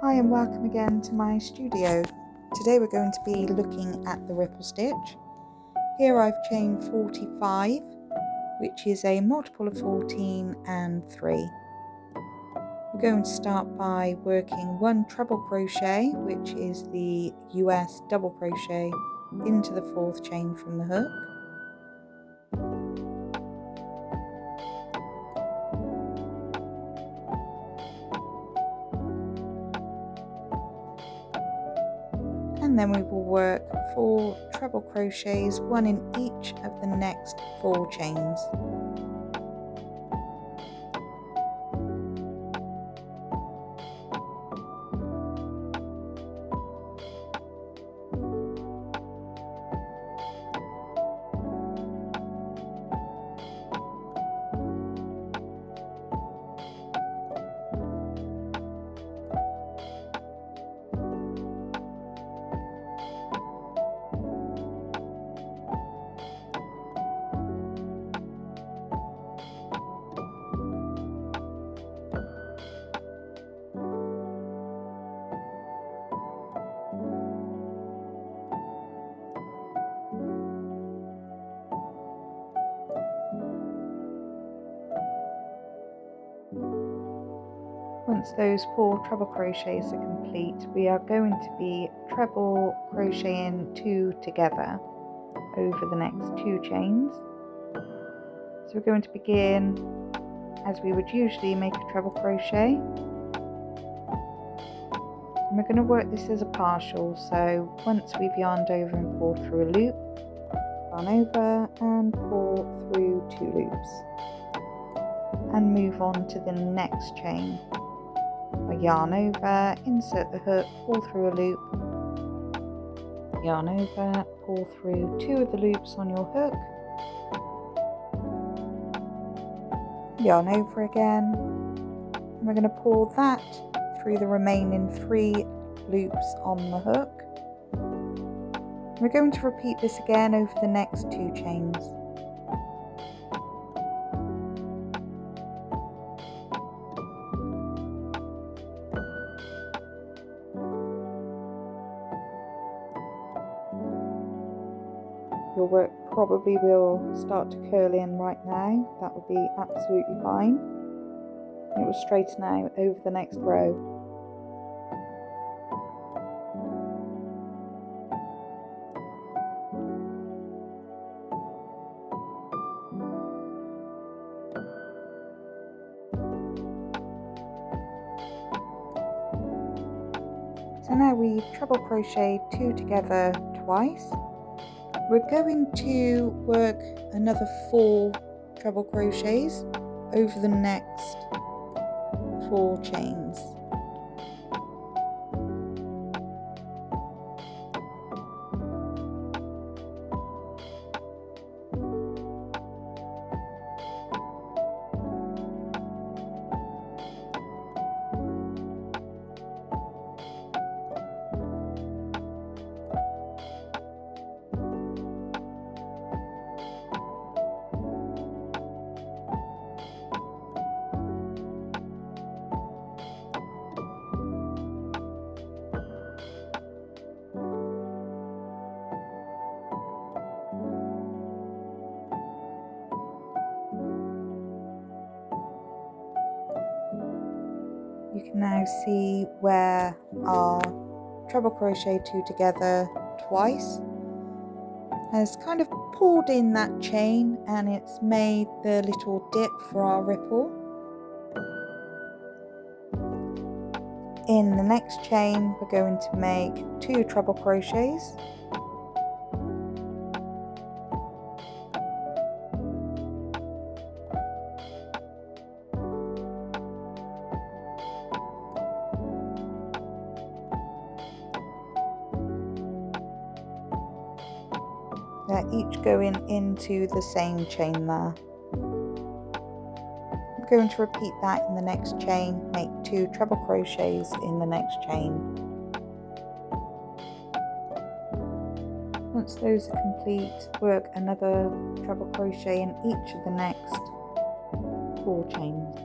Hi and welcome again to my studio. Today we're going to be looking at the ripple stitch. Here I've chained 45, which is a multiple of 14 and 3. We're going to start by working one treble crochet, which is the US double crochet, into the 4th chain from the hook. And then we will work 4 treble crochets, one in each of the next 4 chains. Once those 4 treble crochets are complete, we are going to be treble crocheting 2 together over the next 2 chains. So we're going to begin as we would usually make a treble crochet, and we're going to work this as a partial. So once we've yarned over and pulled through a loop, yarn over and pull through 2 loops and move on to the next chain. Yarn over, insert the hook, pull through a loop, yarn over, pull through 2 of the loops on your hook, yarn over again, and we're going to pull that through the remaining 3 loops on the hook. We're going to repeat this again over the next 2 chains. Your work probably will start to curl in right now. That will be absolutely fine. It will straighten out over the next row. So now we've treble crocheted 2 together twice. We're going to work another 4 treble crochets over the next 4 chains. You can now see where our treble crochet 2 together twice has kind of pulled in that chain, and it's made the little dip for our ripple. In the next chain we're going to make 2 treble crochets, they're each going into the same chain there. I'm going to repeat that in the next chain, make 2 treble crochets in the next chain. Once those are complete, work another treble crochet in each of the next 4 chains.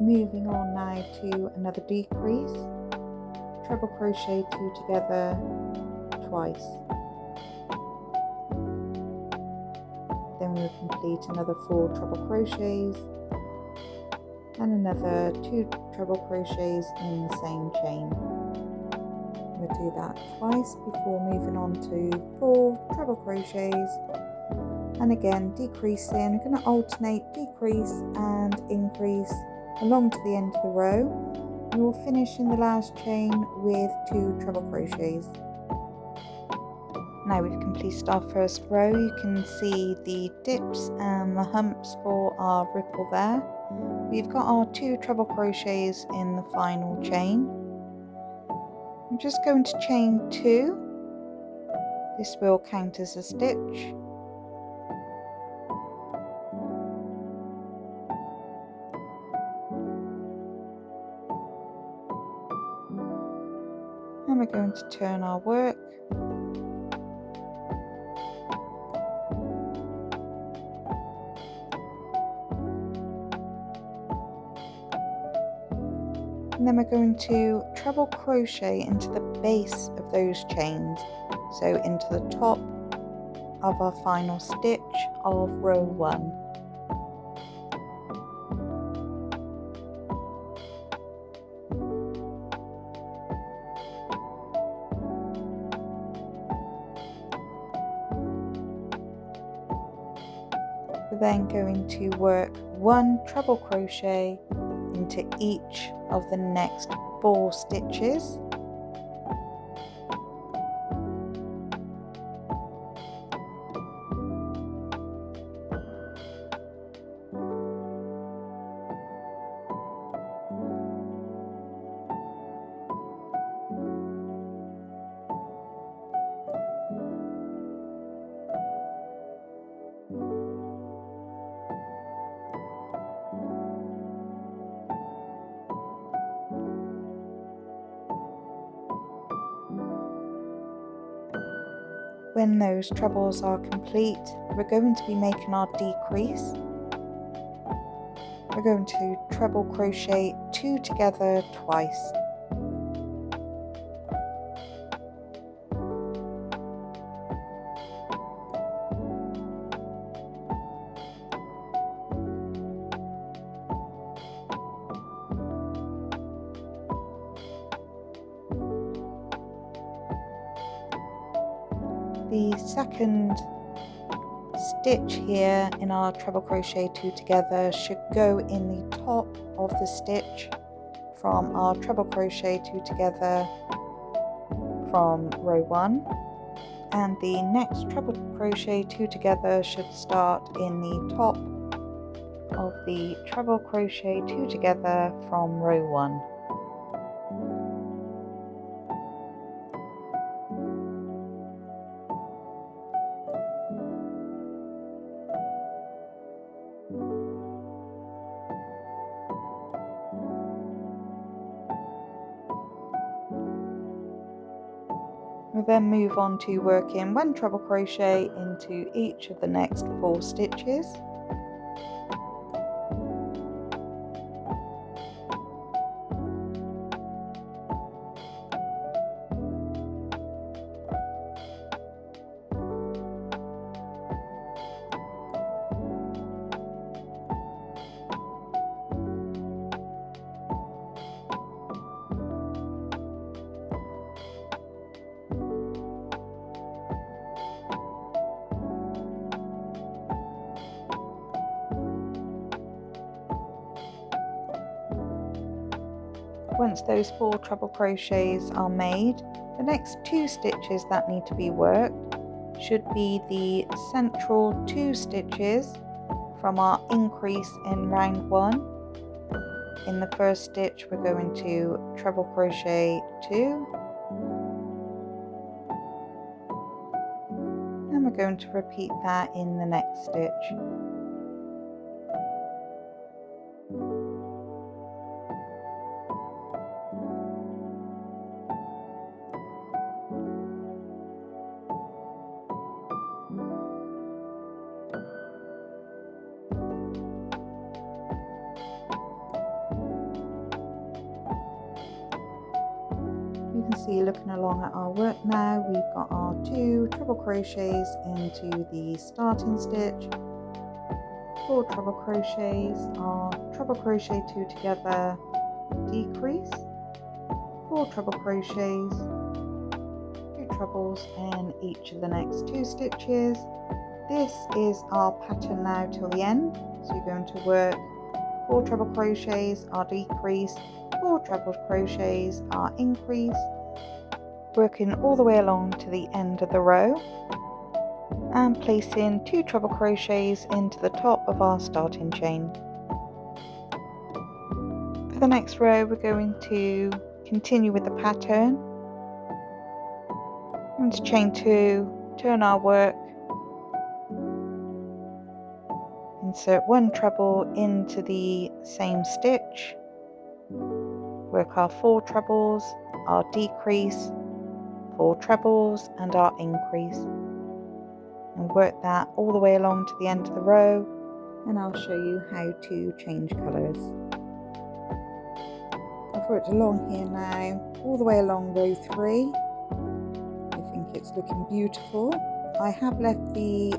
moving on now to another decrease, treble crochet 2 together twice. Then we will complete another 4 treble crochets and another 2 treble crochets in the same chain. We'll do that twice before moving on to 4 treble crochets, and again decreasing. We're going to alternate decrease and increase along to the end of the row. We will finish in the last chain with 2 treble crochets. Now we've completed our first row. You can see the dips and the humps for our ripple there. We've got our 2 treble crochets in the final chain. I'm just going to chain 2. This will count as a stitch. And we're going to turn our work. And then we're going to treble crochet into the base of those chains, so into the top of our final stitch of row 1. We're then going to work 1 treble crochet into each of the next 4 stitches. When those trebles are complete, we're going to be making our decrease. We're going to treble crochet 2 together twice. The second stitch here in our treble crochet 2 together should go in the top of the stitch from our treble crochet 2 together from row 1, and the next treble crochet 2 together should start in the top of the treble crochet 2 together from row 1. We'll then move on to working 1 treble crochet into each of the next 4 stitches. Once those 4 treble crochets are made, the next 2 stitches that need to be worked should be the central 2 stitches from our increase in round 1. In the first stitch we're going to treble crochet 2, and we're going to repeat that in the next stitch. can see, looking along at our work now, we've got our 2 treble crochets into the starting stitch, 4 treble crochets, our treble crochet 2 together, decrease, 4 treble crochets, 2 trebles in each of the next 2 stitches. This is our pattern now till the end, so you're going to work 4 treble crochets, our decrease, 4 treble crochets, our increase, working all the way along to the end of the row and placing 2 treble crochets into the top of our starting chain. For the next row, we're going to continue with the pattern. I'm going to chain 2, turn our work, insert 1 treble into the same stitch, work our 4 trebles, our decrease, 4 trebles and our increase, and work that all the way along to the end of the row, and I'll show you how to change colours. I've worked along here now all the way along row 3. I think it's looking beautiful. I have left the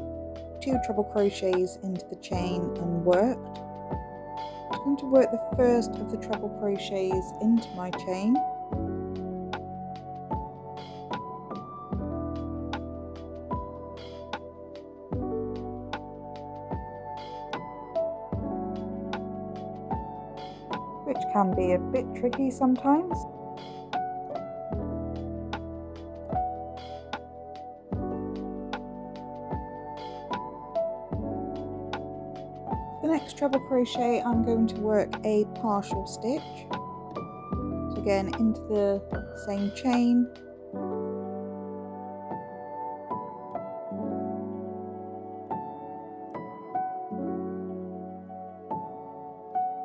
2 treble crochets into the chain unworked. I'm going to work the first of the treble crochets into my chain, which can be a bit tricky sometimes. The next treble crochet, I'm going to work a partial stitch. So again, into the same chain,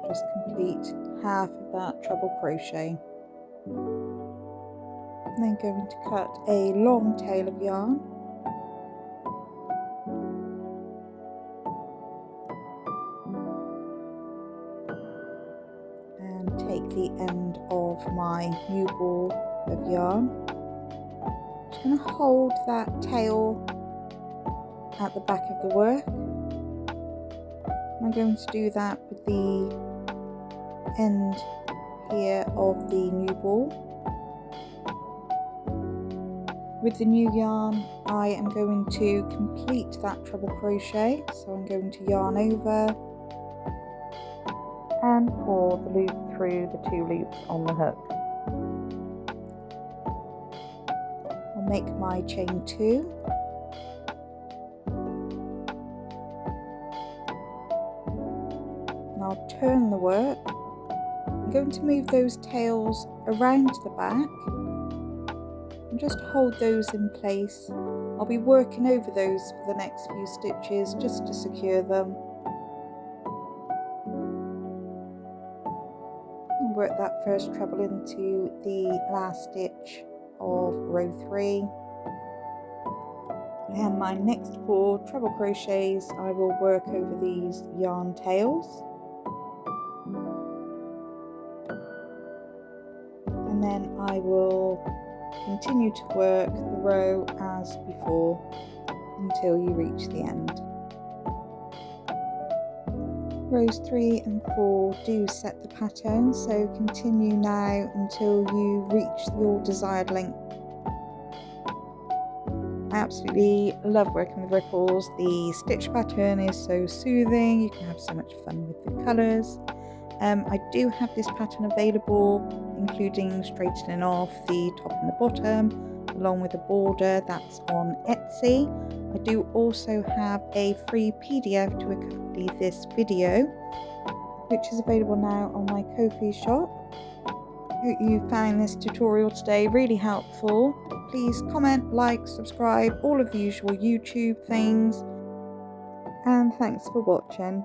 just complete half of that treble crochet. I'm then going to cut a long tail of yarn, and take the end of my new ball of yarn. I'm just going to hold that tail at the back of the work. I'm going to do that with the end here of the new ball. With the new yarn, I am going to complete that treble crochet, so I'm going to yarn over and pull the loop through the 2 loops on the hook. I'll make my chain 2, and I'll turn the work. I'm going to move those tails around the back and just hold those in place. I'll be working over those for the next few stitches just to secure them. And work that first treble into the last stitch of row 3. And my next 4 treble crochets, I will work over these yarn tails. And then I will continue to work the row as before until you reach the end. Rows 3 and 4 do set the pattern, so continue now until you reach your desired length. I absolutely love working with ripples. The stitch pattern is so soothing, you can have so much fun with the colours. I do have this pattern available, including straightening off the top and the bottom, along with a border. That's on Etsy. I do also have a free PDF to accompany this video, which is available now on my Ko-fi shop. Hope you found this tutorial today really helpful. Please comment, like, subscribe, all of the usual YouTube things. And thanks for watching.